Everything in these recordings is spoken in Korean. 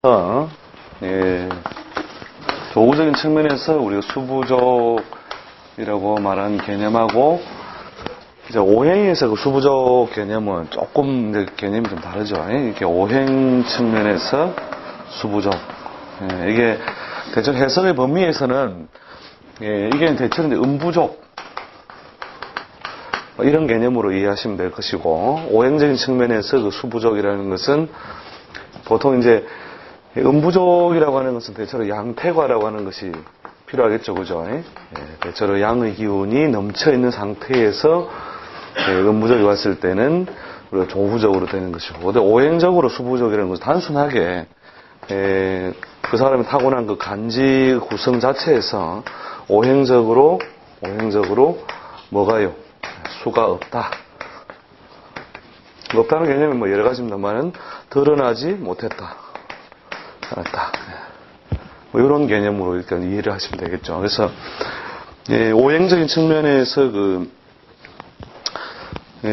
예, 조구적인 측면에서 우리가 수부족이라고 말하는 개념하고 이제 오행에서 그 수부족 개념은 조금 이제 개념이 좀 다르죠. 이렇게 오행 측면에서 수부족. 예, 이게 대충 해석의 범위에서는 이게 대체로 이제 음부족 이런 개념으로 이해하시면 될 것이고, 오행적인 측면에서 그 수부족이라는 것은 보통 이제 음부족이라고 하는 것은 대체로 양태과라고 하는 것이 필요하겠죠, 그죠? 대체로 양의 기운이 넘쳐 있는 상태에서 음부족이 왔을 때는 우리가 조부족으로 되는 것이고, 근데 오행적으로 수부족이라는 것은 단순하게 그 사람이 타고난 그 간지 구성 자체에서 오행적으로 뭐가요? 수가 없다. 없다는 개념이 뭐 여러 가지입니다만은 드러나지 못했다. 알았다. 뭐 이런 개념으로 일단 이해를 하시면 되겠죠. 그래서 오행적인 측면에서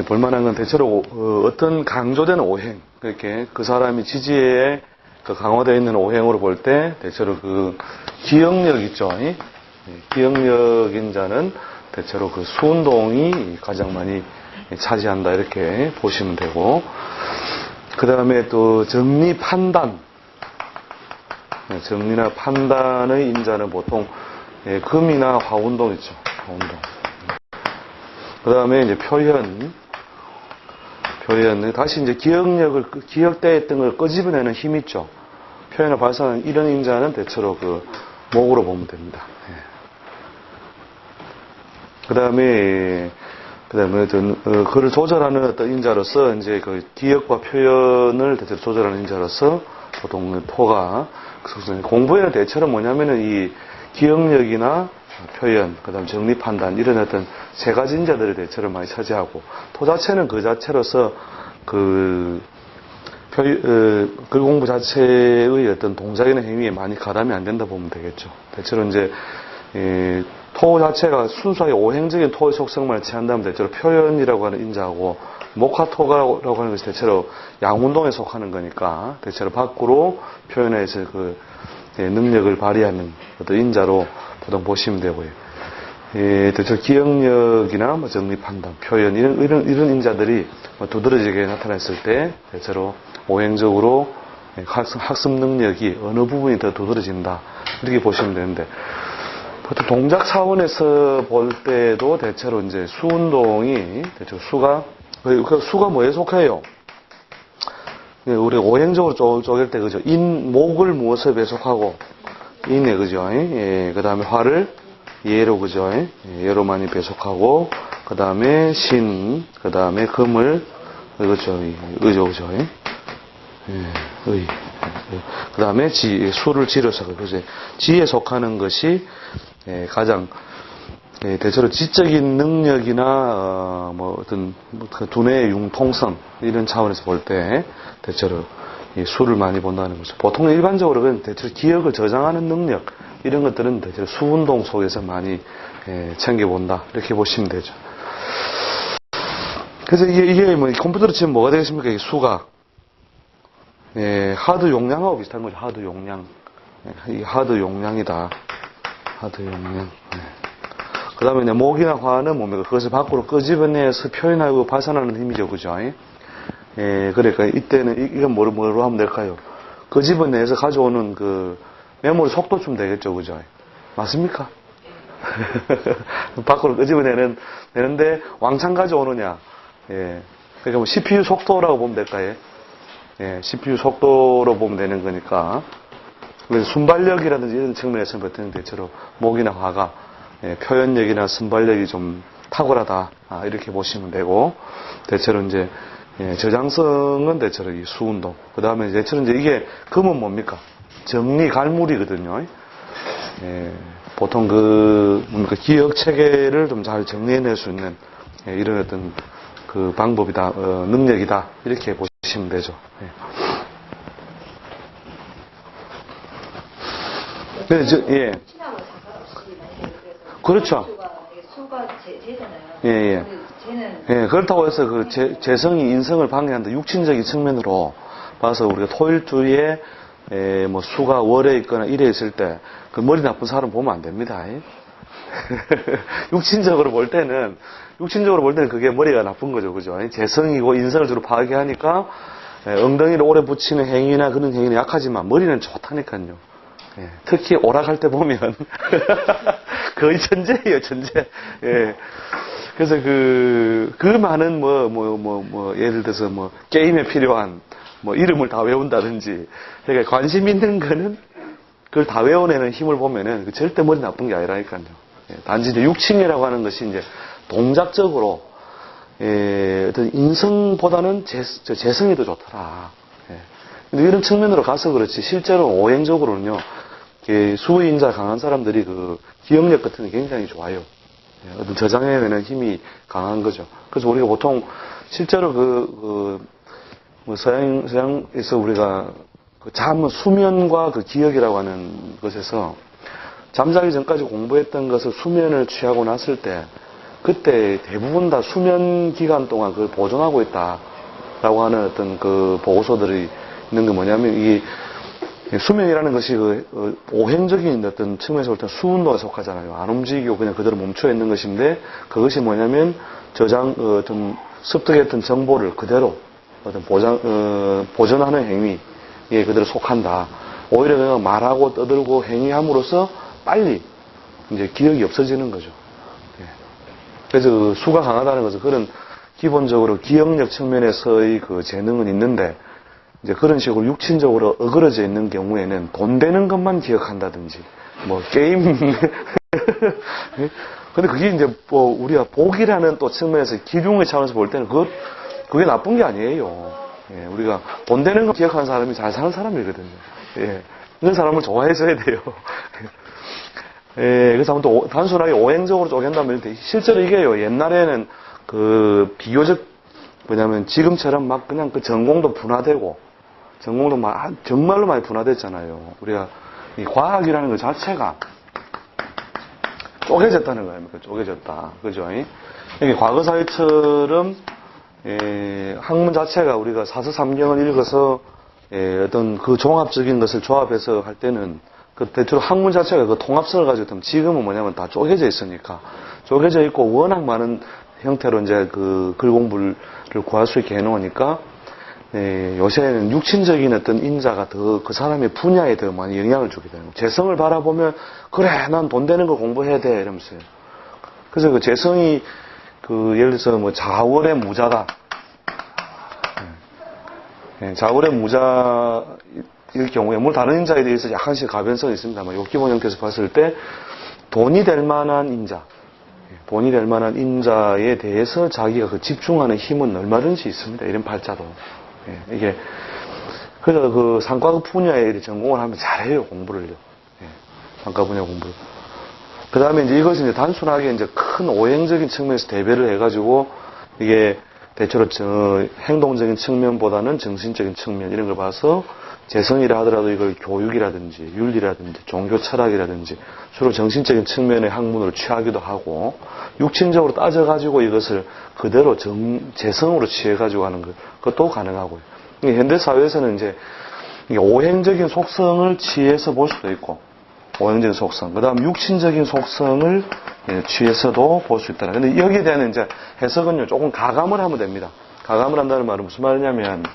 볼만한 건 대체로 어떤 강조되는 오행, 그렇게 그 사람이 지지에 강화되어 있는 오행으로 볼 때 대체로 그 기억력 있죠. 기억력인 자는 대체로 그 수운동이 가장 많이 차지한다 이렇게 보시면 되고, 그 다음에 또 정리 판단, 정리나 판단의 인자는 보통 금이나 화운동 있죠. 화운동. 그 다음에 이제 표현 다시 이제 기억되었던 걸 끄집어내는 힘 있죠. 표현을 발산하는 이런 인자는 대체로 그 목으로 보면 됩니다. 그 다음에 그를 조절하는 어떤 인자로서 이제 그 기억과 표현을 대체로 조절하는 인자로서 보통 토가 공부에는 대체로 뭐냐면은 이 기억력이나 표현, 그 다음 정리 판단 이런 어떤 세 가지 인자들을 대체로 많이 차지하고, 토 자체는 그 자체로서 글 공부 자체의 어떤 동작이나 행위에 많이 가담이 안 된다 보면 되겠죠. 대체로 이제 토 자체가 순수하게 오행적인 토의 속성만 취한다면 대체로 표현이라고 하는 인자하고, 목화토라고 하는 것이 대체로 양운동에 속하는 거니까 대체로 밖으로 표현해서 그 능력을 발휘하는 어떤 인자로 보통 보시면 되고요. 대체로 기억력이나 뭐 정리 판단, 표현 이런 인자들이 두드러지게 나타났을 때 대체로 오행적으로 학습 능력이 어느 부분이 더 두드러진다 이렇게 보시면 되는데, 보통 동작 차원에서 볼 때도 대체로 이제 수운동이 대체로 수가 뭐에 속해요? 우리 오행적으로 쪼갤 때 그죠? 목을 무엇에 배속하고 인에 그죠? 그 다음에 화를 예로 그죠? 예로 많이 배속하고, 그 다음에 신, 그 다음에 금을 그죠? 그죠? 그 다음에 수를 지려서 그죠? 지에 속하는 것이 가장 대체로 지적인 능력이나 뭐 어떤 두뇌의 융통성 이런 차원에서 볼 때 대체로 수를 많이 본다는 거죠. 보통 일반적으로는 대체로 기억을 저장하는 능력 이런 것들은 대체로 수운동 속에서 많이 챙겨본다 이렇게 보시면 되죠. 그래서 이게 뭐 컴퓨터로 치면 뭐가 되겠습니까? 이게 수가 하드 용량하고 비슷한 거죠. 하드 용량. 이게 하드 용량이다. 하드 용량. 그 다음에 이제 목이나 화는 뭡니까? 그것을 밖으로 끄집어내서 표현하고 발산하는 힘이죠. 그죠? 그러니까 이때는 이건 뭐로 하면 될까요? 끄집어내서 가져오는 그 메모리 속도쯤 되겠죠. 그죠? 맞습니까? 밖으로 끄집어내는데 왕창 가져오느냐? 그러니까 뭐 CPU 속도라고 보면 될까요? CPU 속도로 보면 되는 거니까. 그래서 순발력이라든지 이런 측면에서 보통 대체로 목이나 화가 표현력이나 순발력이 좀 탁월하다 이렇게 보시면 되고, 대체로 이제 저장성은 대체로 이 수운동, 그 다음에 대체로 이제 이게 금은 뭡니까? 정리 갈물이거든요. 보통 기억 체계를 좀 잘 정리해낼 수 있는 이런 어떤 그 방법이다, 능력이다 이렇게 보시면 되죠. 네, 그렇죠. 수가 재잖아요. 예. 그렇다고 해서 재성이 인성을 방해한다. 육신적인 측면으로 봐서 우리가 토일주에 뭐 수가 월에 있거나 일에 있을 때 그 머리 나쁜 사람 보면 안 됩니다. 육신적으로 볼 때는 그게 머리가 나쁜 거죠. 그죠? 재성이고 인성을 주로 파괴하니까 엉덩이를 오래 붙이는 행위나 그런 행위는 약하지만 머리는 좋다니까요. 특히 오락할 때 보면 거의 천재예요, 천재. 그래서 그 많은 예를 들어서 게임에 필요한 이름을 다 외운다든지, 그러니까 관심 있는 거는 그걸 다 외워내는 힘을 보면은 절대 머리 나쁜 게 아니라니까요. 단지 이제 육칭이라고 하는 것이 이제 동작적으로 어떤 인성보다는 재성이 더 좋더라. 근데 이런 측면으로 가서 그렇지 실제로 오행적으로는요, 수의인자 강한 사람들이 그 기억력 같은 게 굉장히 좋아요. 어떤 저장해내는 힘이 강한 거죠. 그래서 우리가 보통 실제로 서양에서 우리가 수면과 그 기억이라고 하는 것에서 잠자기 전까지 공부했던 것을 수면을 취하고 났을 때 그때 대부분 다 수면 기간 동안 그걸 보존하고 있다라고 하는 어떤 그 보고서들이 있는 게 뭐냐면 이 수면이라는 것이 오행적인 어떤 측면에서 볼 때는 수운동에 속하잖아요. 안 움직이고 그냥 그대로 멈춰 있는 것인데 그것이 뭐냐면 어떤 습득했던 정보를 그대로 어떤 보존하는 행위에 그대로 속한다. 오히려 그냥 말하고 떠들고 행위함으로써 빨리 이제 기억이 없어지는 거죠. 그래서 그 수가 강하다는 것은 그런 기본적으로 기억력 측면에서의 그 재능은 있는데 이제 그런 식으로 육신적으로 어그러져 있는 경우에는 돈 되는 것만 기억한다든지 게임 근데 그게 이제 우리가 복이라는 또 측면에서 기중의 차원에서 볼 때는 그게 나쁜 게 아니에요. 우리가 돈 되는 거 기억하는 사람이 잘 사는 사람이거든요. 그런 사람을 좋아해줘야 돼요. 그래서 아무튼 단순하게 오행적으로 쪼갠다면 실제로 이게요. 옛날에는 비교적 뭐냐면 지금처럼 막 그냥 그 전공도 분화되고 전공도 정말로 많이 분화됐잖아요. 우리가 이 과학이라는 것 자체가 쪼개졌다는 거 아닙니까? 쪼개졌다. 그죠? 이게 과거 사회처럼 학문 자체가 우리가 사서삼경을 읽어서 어떤 그 종합적인 것을 조합해서 할 때는 대체로 학문 자체가 그 통합성을 가지고 있다면 지금은 뭐냐면 다 쪼개져 있으니까 쪼개져 있고 워낙 많은 형태로 이제 글 공부를 구할 수 있게 해놓으니까 요새는 육신적인 어떤 인자가 더 그 사람의 분야에 더 많이 영향을 주게 되는 거예요. 재성을 바라보면 그래 난 돈 되는 거 공부해야 돼 이러면서요. 그래서 그 재성이 예를 들어서 자월의 무자다. 자월의 무자일 경우에 물론 다른 인자에 대해서 약간씩 가변성이 있습니다만 요 기본 형태에서 봤을 때 돈이 될 만한 인자에 대해서 자기가 집중하는 힘은 얼마든지 있습니다. 이런 팔자도. 이게 그래서 그 상과급 분야에 전공을 하면 잘해요. 공부를요. 상과 분야 공부를. 그 다음에 이제 이것이 이제 단순하게 이제 큰 오행적인 측면에서 대별을 해가지고 이게 대체로 행동적인 측면보다는 정신적인 측면 이런 걸 봐서 재성이라 하더라도 이걸 교육이라든지 윤리라든지 종교 철학이라든지 주로 정신적인 측면의 학문으로 취하기도 하고 육신적으로 따져가지고 이것을 그대로 재성으로 취해가지고 하는 그것도 가능하고요. 현대 사회에서는 이제 오행적인 속성을 취해서 볼 수도 있고 오행적인 속성, 그 다음 육신적인 속성을 취해서도 볼 수 있다. 근데 여기에 대한 이제 해석은요, 조금 가감을 하면 됩니다. 가감을 한다는 말은 무슨 말이냐면,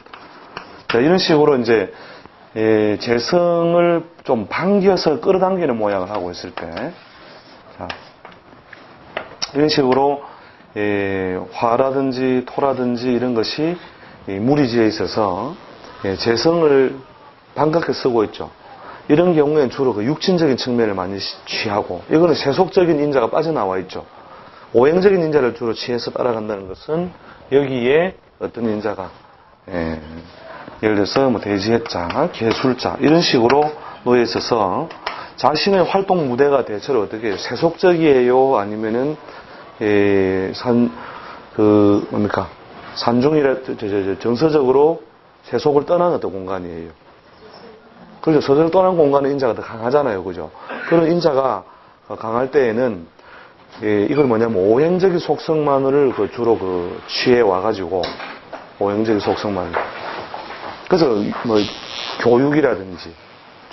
이런 식으로 이제, 재성을 좀 반겨서 끌어당기는 모양을 하고 있을 때, 자, 이런 식으로, 화라든지 토라든지 이런 것이 무리지에 있어서, 재성을 반갑게 쓰고 있죠. 이런 경우에는 주로 그 육신적인 측면을 많이 취하고, 이거는 세속적인 인자가 빠져나와 있죠. 오행적인 인자를 주로 취해서 따라간다는 것은 여기에 어떤 인자가, 예를 들어서 대지해자, 개술자, 이런 식으로 놓여 있어서 자신의 활동 무대가 대체로 어떻게 해요? 세속적이에요? 아니면은, 정서적으로 세속을 떠난 어떤 공간이에요. 그렇죠. 서서히 떠난 공간의 인자가 더 강하잖아요. 그죠? 그런 인자가 강할 때에는, 이걸 뭐냐면, 오행적인 속성만을 주로 취해 와가지고, 오행적인 속성만. 그래서, 교육이라든지,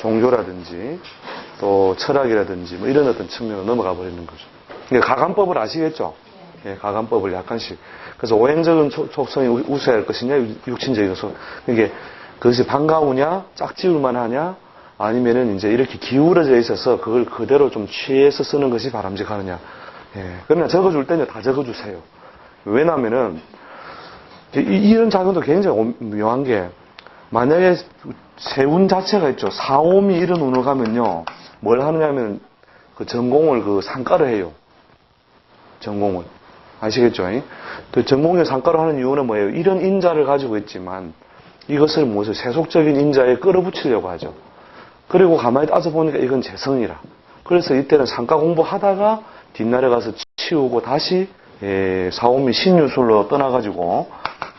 종교라든지 또 철학이라든지 뭐 이런 어떤 측면으로 넘어가 버리는 거죠. 그러니까 가감법을 아시겠죠? 예, 가감법을 약간씩. 그래서 오행적인 속성이 우수해야 할 것이냐, 육신적인 속성. 이게 그것이 반가우냐, 짝지울만 하냐, 아니면은 이제 이렇게 기울어져 있어서 그걸 그대로 좀 취해서 쓰는 것이 바람직하느냐. 예. 그러나 적어줄 때는 다 적어주세요. 왜냐면은 이런 작용도 굉장히 묘한 게, 만약에 세운 자체가 있죠. 사오미 이런 운을 가면요, 뭘 하느냐면 그 전공을 그 상가로 해요. 전공을. 아시겠죠? 그 전공을 상가로 하는 이유는 뭐예요? 이런 인자를 가지고 있지만 이것을 무엇을 세속적인 인자에 끌어붙이려고 하죠. 그리고 가만히 따져보니까 이건 재성이라. 그래서 이때는 상가 공부하다가 뒷날에 가서 치우고 다시 사오미 신유술로 떠나가지고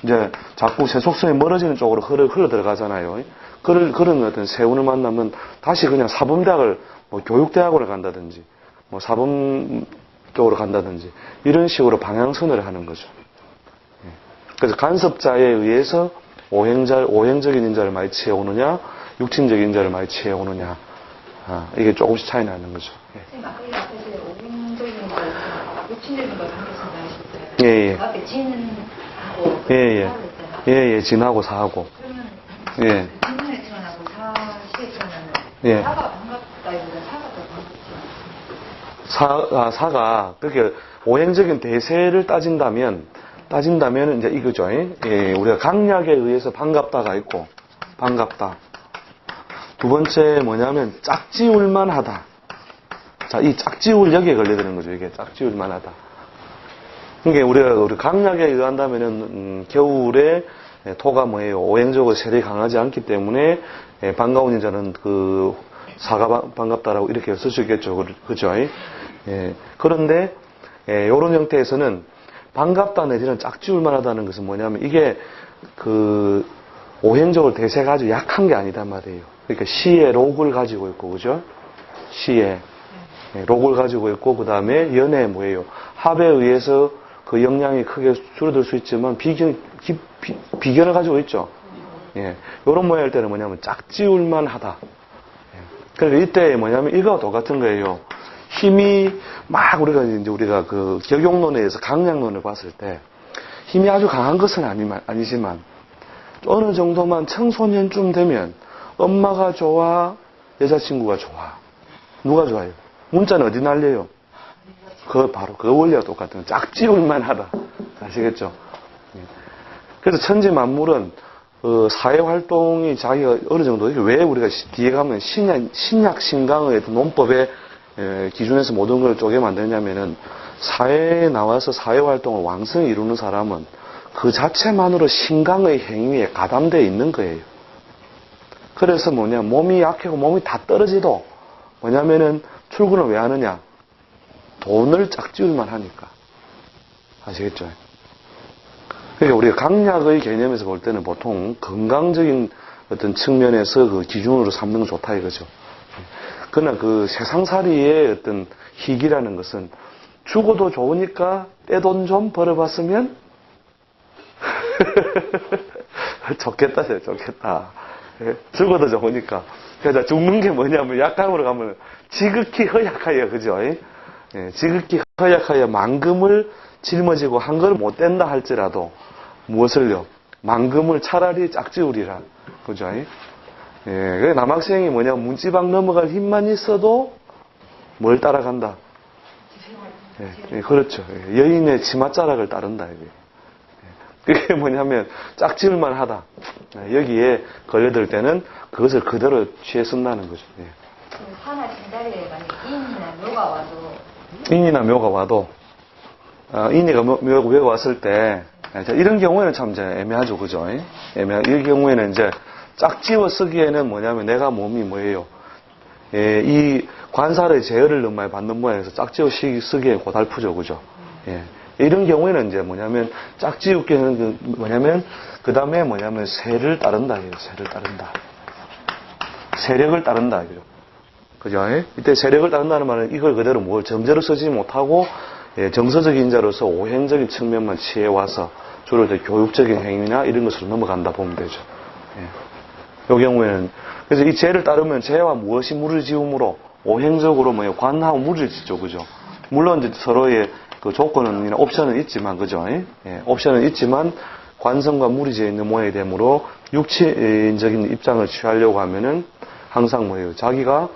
이제 자꾸 세속성이 멀어지는 쪽으로 흘러 들어가잖아요. 그런 어떤 세운을 만나면 다시 그냥 사범대학을 뭐 교육대학으로 간다든지 뭐 사범 쪽으로 간다든지 이런 식으로 방향선을 하는 거죠. 그래서 간섭자에 의해서 오행적인 인자를 많이 취해오느냐, 육신적인 인자를 많이 취해오느냐, 이게 조금씩 차이 나는 거죠. 선생님, 아까 앞에서 오행적인 거, 육신적인 걸 반드시 나오셨어요. 예. 그 앞에 진하고 예. 사하고 있잖아요. 예, 진하고 사하고. 그러면 예. 진하의 천하고 사시의 천하는 예. 사가 반갑다기보다 사가 더 반갑지. 사가, 그렇게 오행적인 대세를 따진다면 이제 이거죠. 예, 우리가 강약에 의해서 반갑다가 있고, 반갑다. 두 번째 뭐냐면, 짝지울만 하다. 자, 이 짝지울 여기에 걸려드는 거죠. 이게 짝지울만 하다. 그러니까 우리 강약에 의한다면은, 겨울에 토가 뭐예요? 오행적으로 세력이 강하지 않기 때문에, 반가운 인자는 그, 사가 반갑다라고 이렇게 쓸 수 있겠죠. 그죠? 예. 그런데, 요런 형태에서는 반갑다 내지는 짝지울만 하다는 것은 뭐냐면 이게 그 오행적으로 대세가 아주 약한 게 아니다 말이에요. 그러니까 시에 록을 가지고 있고, 그죠? 시에 록을 가지고 있고, 그 다음에 연에 뭐예요? 합에 의해서 그 영향이 크게 줄어들 수 있지만 비견을 가지고 있죠. 예. 요런 모양일 때는 뭐냐면 짝지울만 하다. 그러니까 이때 뭐냐면 이거와 똑같은 거예요. 힘이 막 우리가 그 격용론에 의해서 강약론을 봤을 때 힘이 아주 강한 것은 아니지만 어느 정도만 청소년쯤 되면 엄마가 좋아, 여자친구가 좋아. 누가 좋아요? 문자는 어디 날려요? 바로 그 원리와 똑같은 짝지울만 하다. 아시겠죠? 그래서 천지 만물은 사회 활동이 자기가 어느 정도, 왜 우리가 뒤에 가면 신약 신강의 논법에 기준에서 모든 걸 쪼개 만드냐면은 사회에 나와서 사회 활동을 왕성히 이루는 사람은 그 자체만으로 신강의 행위에 가담되어 있는 거예요. 그래서 몸이 약하고 몸이 다 떨어지도 뭐냐면은 출근을 왜 하느냐? 돈을 짝지울만 하니까. 아시겠죠? 그러니까 우리가 강약의 개념에서 볼 때는 보통 건강적인 어떤 측면에서 그 기준으로 삼는 게 좋다 이거죠. 그러나 그 세상살이의 어떤 희귀라는 것은 죽어도 좋으니까 떼돈 좀 벌어봤으면 좋겠다. 죽어도 좋으니까. 그래서 죽는 게 뭐냐면 약강으로 가면 지극히 허약하여, 그죠? 예, 지극히 허약하여 만금을 짊어지고 한 걸 못 뗀다 할지라도 무엇을요? 만금을 차라리 짝지우리라. 그죠? 예, 남학생이 문지방 넘어갈 힘만 있어도 뭘 따라간다? 예, 그렇죠. 여인의 치맛자락을 따른다. 이게. 그게 뭐냐면 짝지울만 하다. 여기에 걸려들 때는 그것을 그대로 취해 쓴다는 거죠. 예. 사나 진자리에 만약 인이나 묘가 와도 인이나 묘가 와도 인이가 묘가 왔을 때 이런 경우에는 참 이제 애매하죠, 그죠? 이 경우에는 이제 짝지워 쓰기에는 뭐냐면 내가 몸이 뭐예요? 이 관살의 제어를 너무 많이 받는 모양에서 짝지워 쓰기에 고달프죠, 그죠? 예. 이런 경우에는 이제 뭐냐면 짝지우기는 뭐냐면 그 다음에 뭐냐면 세를 따른다, 세를 따른다. 세력을 따른다, 그죠? 그죠? 이때 세력을 따른다는 말은 이걸 그대로 뭘 정제로 쓰지 못하고 정서적인 자로서 오행적인 측면만 취해와서 주로 교육적인 행위나 이런 것으로 넘어간다 보면 되죠. 예. 이 경우에는 그래서 이 죄를 따르면 죄와 무엇이 무르지음으로 오행적으로 뭐예요? 관하고 무르지죠, 그죠? 물론 이제 서로의 그 조건은 옵션은 있지만, 그죠? 예, 옵션은 있지만 관성과 무리지어 있는 모양이 되므로 육체적인 입장을 취하려고 하면은 항상 뭐예요? 자기가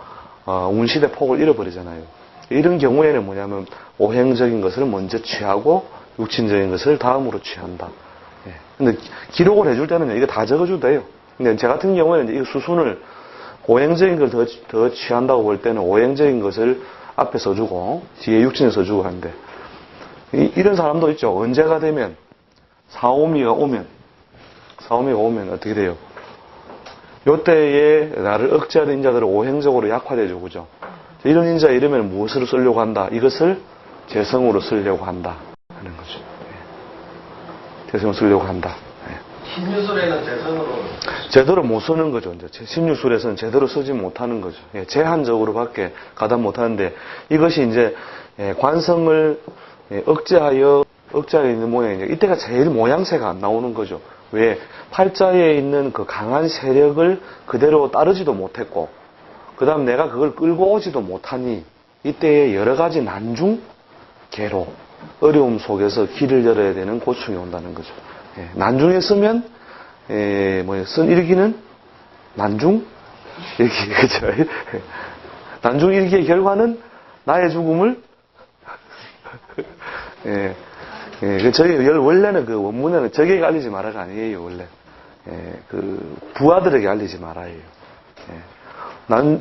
운실의 폭을 잃어버리잖아요. 이런 경우에는 뭐냐면 오행적인 것을 먼저 취하고 육신적인 것을 다음으로 취한다. 예. 근데 기록을 해줄 때는 이거 다 적어줘도 돼요. 근데 제 같은 경우에는 이 수순을 오행적인 걸 더 취한다고 볼 때는 오행적인 것을 앞에 써주고 뒤에 육신에 써주고 하는데 이런 사람도 있죠. 언제가 되면 사오미가 오면 어떻게 돼요? 요때에 나를 억제하는 인자들을 오행적으로 약화되죠. 그죠? 이런 인자 이름에는 무엇으로 쓰려고 한다? 이것을 재성으로 쓰려고 한다 하는 거죠. 예. 재성으로 쓰려고 한다. 예. 신유술에는 재성으로 제대로 못 쓰는 거죠. 이제 신유술에서는 제대로 쓰지 못하는 거죠. 예, 제한적으로밖에 가담 못하는데 이것이 이제 관성을 억제하여 있는 모양이죠. 이때가 제일 모양새가 안 나오는 거죠. 왜? 팔자에 있는 그 강한 세력을 그대로 따르지도 못했고, 그 다음 내가 그걸 끌고 오지도 못하니, 이때에 여러 가지 난중, 괴로, 어려움 속에서 길을 열어야 되는 고충이 온다는 거죠. 예, 난중에 쓰면, 쓴 일기는 난중? 일기, 그죠? 난중 일기의 결과는 나의 죽음을, 원래는 그 원문에는 적에게 알리지 말아가 아니에요, 원래. 부하들에게 알리지 말아요.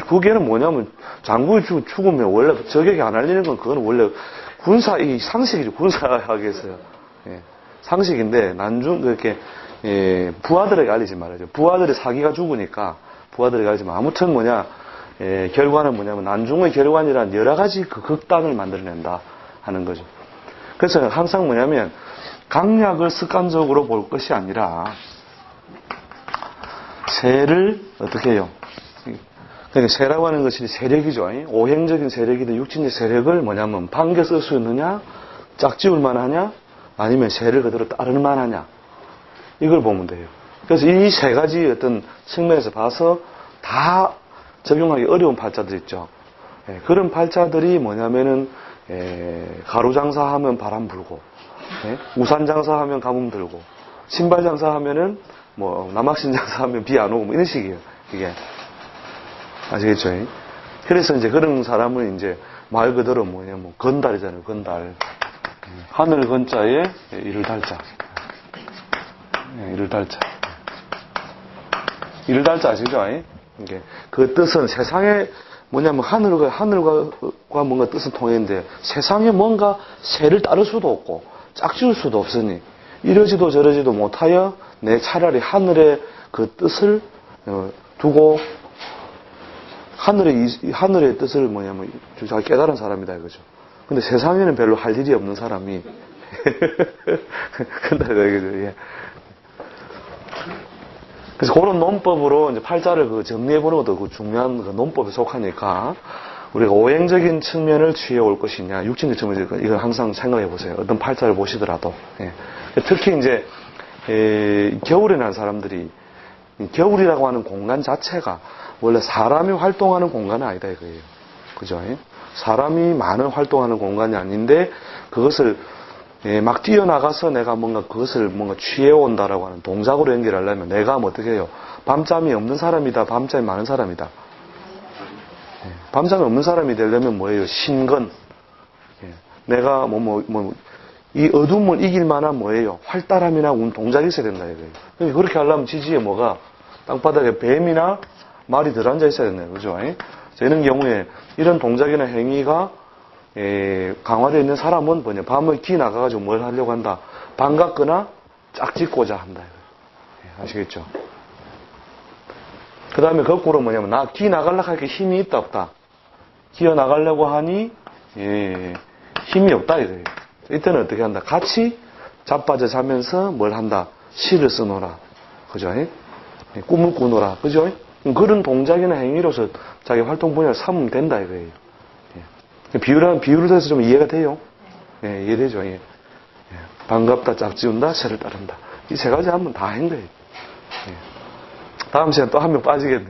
그게는 뭐냐면, 장군이 죽으면 원래 적에게 안 알리는 건 그건 원래 이 상식이죠, 군사학에서요. 상식인데, 그렇게, 부하들에게 알리지 말아요. 부하들이 사기가 죽으니까, 부하들에게 알리지 마. 아무튼 결과는 뭐냐면, 난중의 결과니란 여러 가지 그 극단을 만들어낸다 하는 거죠. 그래서 항상 뭐냐면 강약을 습관적으로 볼 것이 아니라 세를 어떻게 해요? 그러니까 세라고 하는 것이 세력이죠. 오행적인 세력이든 육신의 세력을 뭐냐면 반겨 쓸 수 있느냐, 짝지울 만하냐, 아니면 세를 그대로 따를 만하냐, 이걸 보면 돼요. 그래서 이 세 가지 어떤 측면에서 봐서 다 적용하기 어려운 팔자들 있죠. 그런 팔자들이 뭐냐면은 가루 장사하면 바람 불고, 우산 장사하면 가뭄 들고, 신발 장사하면은 남학신 장사하면 비 안 오고 이런 식이에요. 이게 아시겠죠? 그래서 이제 그런 사람은 이제 말 그대로 건달이잖아요. 건달. 하늘 건자에 이를 달자. 이를 달자. 이를 달자 아시죠? 이게 그 뜻은 세상에 하늘과 뭔가 뜻은 통했는데 세상에 뭔가 새를 따를 수도 없고 짝지을 수도 없으니 이러지도 저러지도 못하여 내 차라리 하늘의 그 뜻을 두고 하늘의 뜻을 잘 깨달은 사람이다 이거죠. 근데 세상에는 별로 할 일이 없는 사람이 그래서 그런 논법으로 이제 팔자를 정리해보는 것도 중요한 논법에 속하니까 우리가 오행적인 측면을 취해 올 것이냐, 육신적 측면을 이걸 항상 생각해 보세요. 어떤 팔자를 보시더라도. 특히 이제 겨울에 난 사람들이 겨울이라고 하는 공간 자체가 원래 사람이 활동하는 공간은 아니다 이거예요. 그죠? 사람이 많은 활동하는 공간이 아닌데 그것을 막 뛰어나가서 내가 그것을 취해온다라고 하는 동작으로 연결하려면 내가 어떻게 해요? 밤잠이 없는 사람이다, 밤잠이 많은 사람이다. 밤잠이 없는 사람이 되려면 뭐예요? 신건. 내가 이 어둠을 이길 만한 뭐예요? 활달함이나 동작이 있어야 된다 이거예요. 그렇게 하려면 지지에 땅바닥에 뱀이나 말이 들 앉아 있어야 된다. 그죠? 이런 경우에 이런 동작이나 행위가 강화되어 있는 사람은 밤에 기 나가가지고 뭘 하려고 한다? 반갑거나 짝짓고자 한다. 아시겠죠? 그 다음에 거꾸로 나 기 나가려고 할 힘이 있다, 없다? 기어 나가려고 하니, 힘이 없다, 이거예요. 이때는 어떻게 한다? 같이 자빠져 자면서 뭘 한다? 시를 써놓으라. 그죠? 꿈을 꾸노라. 그죠? 그런 동작이나 행위로서 자기 활동 분야를 삼으면 된다, 이거예요. 비유를 해서 좀 이해가 돼요? 이해되죠? 반갑다, 짝지운다, 새를 따른다. 이 세 가지 하면 다 한 거예요. 다음 시간 또 한 명 빠지겠네.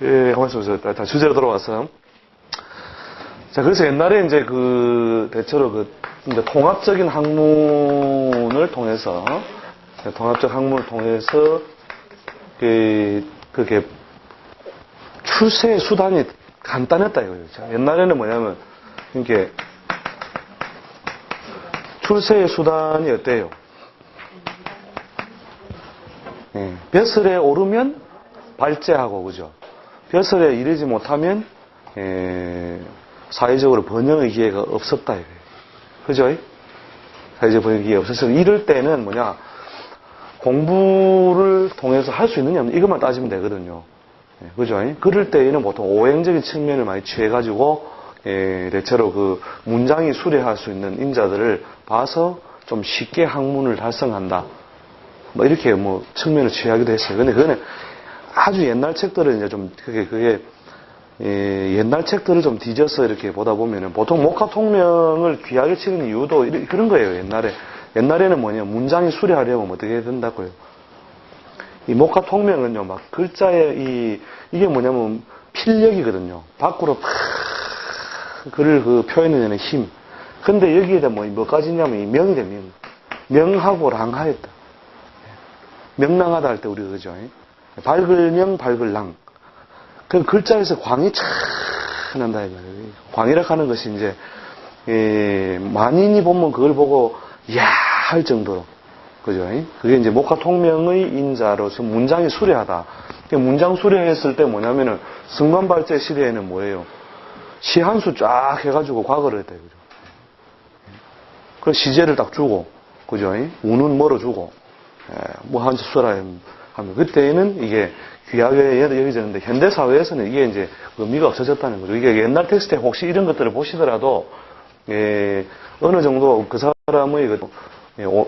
예, 가만있어 보세요. 다 주제로 돌아와서. 자, 그래서 옛날에 이제 대체로 이제 통합적인 학문을 통해서, 그게 출세 수단이 간단했다 이거죠. 옛날에는 뭐냐면, 이게, 출세의 수단이 어때요? 예, 벼슬에 오르면 발제하고, 그죠? 벼슬에 이르지 못하면, 사회적으로 번영의 기회가 없었다, 이거예요. 그죠? 사회적 번영의 기회가 없었어. 이럴 때는 뭐냐, 공부를 통해서 할 수 있느냐, 이것만 따지면 되거든요. 예, 그죠? 그럴 때에는 보통 오행적인 측면을 많이 취해가지고, 대체로 문장이 수려할 수 있는 인자들을 봐서 좀 쉽게 학문을 달성한다. 뭐 이렇게 측면을 취하기도 했어요. 근데 그거는 아주 옛날 책들은 이제 좀 그게 옛날 책들을 좀 뒤져서 이렇게 보다 보면은 보통 목합통명을 귀하게 치는 이유도 그런 거예요. 옛날에는 뭐냐, 문장이 수려하려면 어떻게 해야 된다고요. 이 목합통명은요, 막 글자의 이게 뭐냐면 필력이거든요. 밖으로 팍 글을 표현해내는 힘. 근데 여기에다 뭐까지 있냐면 이 명이다, 명. 명하고 랑하였다. 명랑하다 할 때 우리가 그죠? 밝을명, 밝을랑. 그 글자에서 광이 촥 난다 이거예요. 광이라 하는 것이 이제 만인이 보면 그걸 보고 이야 할 정도로 그죠? 그게 이제 목합통명의 인자로서 문장이 수려하다. 문장 수려했을 때 뭐냐면은 승만발제 시대에는 뭐예요? 시 한 수 쫙 해가지고 과거를 했다 이거죠. 그 시제를 딱 주고 그죠? 우는 멀어주고 뭐 한 수 써라 하면 그때는 이게 귀하게 여겨졌는데 현대 사회에서는 이게 이제 의미가 없어졌다는 거죠. 이게 옛날 텍스트에 혹시 이런 것들을 보시더라도 어느 정도 그 사람의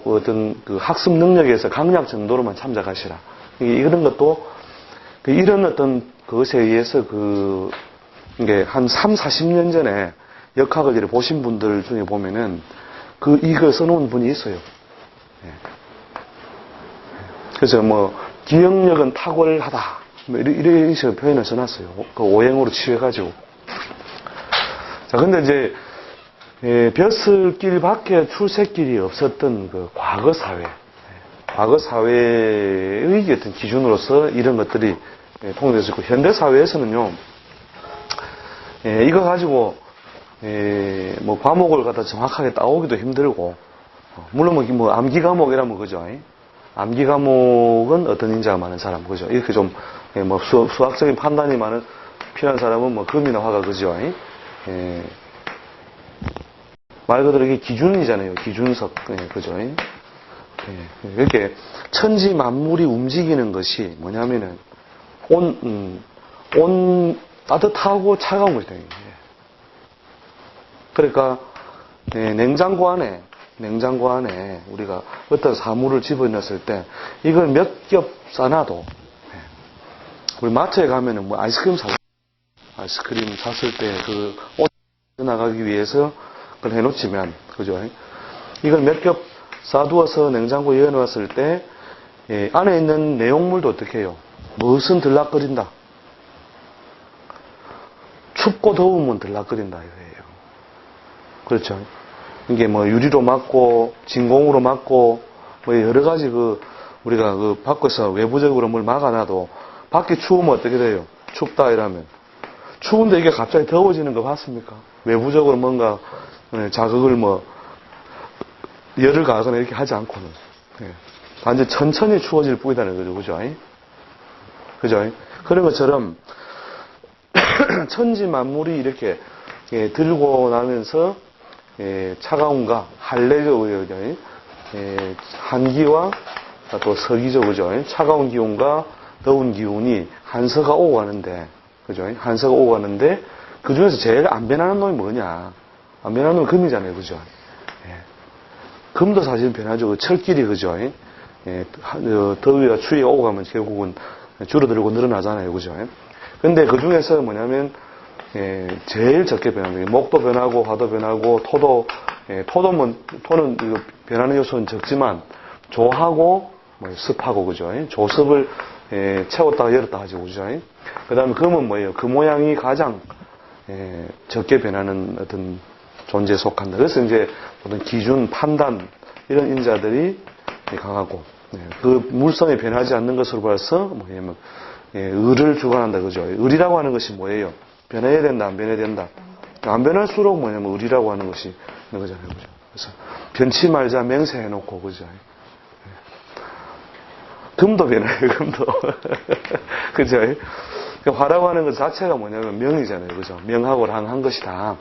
어떤 학습 능력에서 강약 정도로만 참작하시라. 이런 것도 이런 어떤 그것에 의해서 이게 한 3, 40년 전에 역학을 이렇게 보신 분들 중에 보면은 이걸 써놓은 분이 있어요. 그래서 기억력은 탁월하다. 이런 식으로 표현을 써놨어요. 오행으로 취해가지고. 자, 근데 이제, 벼슬길 밖에 출세길이 없었던 과거 사회의 어떤 기준으로서 이런 것들이 통일되어 있고, 현대 사회에서는요, 이거 가지고, 과목을 갖다 정확하게 따오기도 힘들고, 물론 암기 과목이라면 그죠? 암기 과목은 어떤 인자가 많은 사람, 그죠? 이렇게 좀, 수학적인 판단이 필요한 사람은 금이나 화가, 그죠? 말 그대로 이게 기준이잖아요. 기준석, 그죠? 이렇게 천지 만물이 움직이는 것이 뭐냐면은, 따뜻하고 차가운 것이다. 그러니까, 냉장고 안에 우리가 어떤 사물을 집어넣었을 때 이걸 몇 겹 싸놔도 우리 마트에 가면은 아이스크림 샀을 때 옷 나가기 위해서 그걸 해놓지만 그죠? 이걸 몇 겹 싸두어서 냉장고에 넣어놨을 때 안에 있는 내용물도 어떻게 해요? 무엇은 들락거린다. 춥고 더우면 들락거린다 이거예요. 그렇죠? 이게 유리로 막고, 진공으로 막고, 여러 가지 우리가 밖에서 외부적으로 뭘 막아놔도, 밖이 추우면 어떻게 돼요? 춥다 이러면. 추운데 이게 갑자기 더워지는 거 봤습니까? 외부적으로 뭔가, 자극을 열을 가거나 이렇게 하지 않고는. 완전 천천히 추워질 뿐이다는 거죠. 그죠? 그죠? 그런 것처럼, 천지 만물이 이렇게, 들고 나면서, 차가움과 한례적 한기와 또 서기적 그죠? 차가운 기운과 더운 기운이 한서가 오고 가는데 그죠? 한서가 오고 가는데 그 중에서 제일 안 변하는 놈이 뭐냐? 안 변하는 놈이 금이잖아요, 그죠? 금도 사실 변하죠. 철길이 그죠? 더위와 추위가 오고 가면 결국은 줄어들고 늘어나잖아요, 그죠? 근데 그 중에서 뭐냐면 제일 적게 변합니다. 목도 변하고, 화도 변하고, 토는 변하는 요소는 적지만, 조하고, 뭐 습하고 그죠? 조습을 채웠다가 열었다 하죠, 그죠? 그 다음에 금은 뭐예요? 그 모양이 가장 적게 변하는 어떤 존재에 속한다. 그래서 이제 어떤 기준, 판단 이런 인자들이 강하고 그 물성이 변하지 않는 것으로 봐서 뭐냐면 을을 주관한다, 그죠? 을이라고 하는 것이 뭐예요? 변해야 된다, 안 변해야 된다. 안 변할수록 뭐냐면 을이라고 하는 것이 있는 거잖아요, 그죠? 그래서 변치 말자 맹세해놓고, 그죠? 금도 변해요, 금도. 그죠? 화라고 하는 것 자체가 뭐냐면 명이잖아요, 그죠? 명하고 랑한 것이다.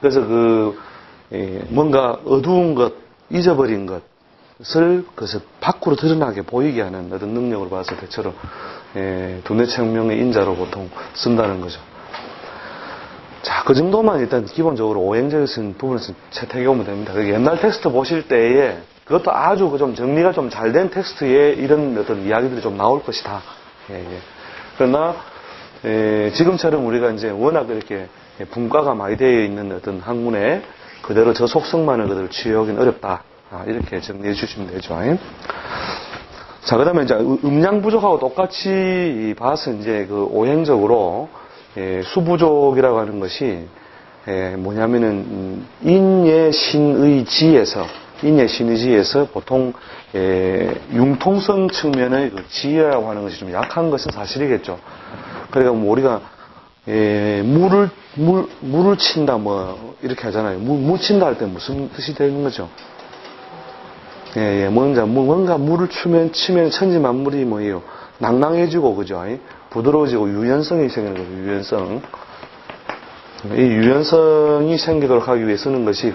그래서 뭔가 어두운 것, 잊어버린 것을 그것을 밖으로 드러나게 보이게 하는 어떤 능력으로 봐서 대체로 두뇌청명의 인자로 보통 쓴다는 거죠. 자, 그 정도만 일단 기본적으로 오행적인 부분에서 채택해 오면 됩니다. 옛날 텍스트 보실 때에 그것도 아주 좀 정리가 좀 잘 된 텍스트에 이런 어떤 이야기들이 좀 나올 것이다. 그러나 지금처럼 우리가 이제 워낙 이렇게 분과가 많이 되어 있는 어떤 학문에 그대로 저 속성만을 그대로 취하기는 어렵다. 이렇게 정리해 주시면 되죠. 자, 그 다음에 이제 음양 부족하고 똑같이 봐서 이제 그 오행적으로 수부족이라고 하는 것이 뭐냐면은 인예신의지에서 보통 융통성 측면의 그 지혜라고 하는 것이 좀 약한 것은 사실이겠죠. 그러니까 뭐 우리가 물을 친다 뭐 이렇게 하잖아요. 물 친다 할 때 무슨 뜻이 되는 거죠? 뭔가 물을 치면 천지만물이 뭐예요? 낭낭해지고, 그죠? 부드러워지고 유연성이 생기는 거죠, 유연성. 이 유연성이 생기도록 하기 위해 쓰는 것이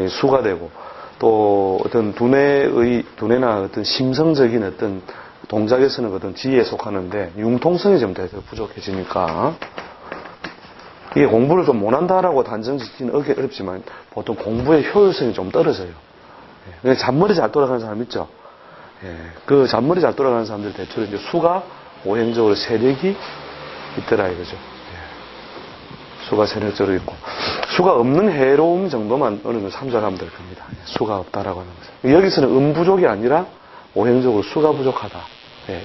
수가 되고, 또 어떤 두뇌나 어떤 심성적인 어떤 동작에서는 어떤 지혜에 속하는데, 융통성이 좀 대체로 부족해지니까, 이게 공부를 좀 못한다라고 단정 짓기는 어렵지만, 보통 공부의 효율성이 좀 떨어져요. 잔머리 잘 돌아가는 사람 있죠? 그 잔머리 잘 돌아가는 사람들 대체로 이제 수가 오행적으로 세력이 있더라 이거죠. 수가 세력적으로 있고. 수가 없는 해로움 정도만 어느 정도 참조하면 될 겁니다. 수가 없다라고 하는 거죠. 여기서는 음부족이 아니라 오행적으로 수가 부족하다.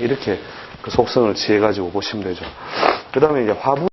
이렇게 그 속성을 취해가지고 보시면 되죠. 그 다음에 이제 화부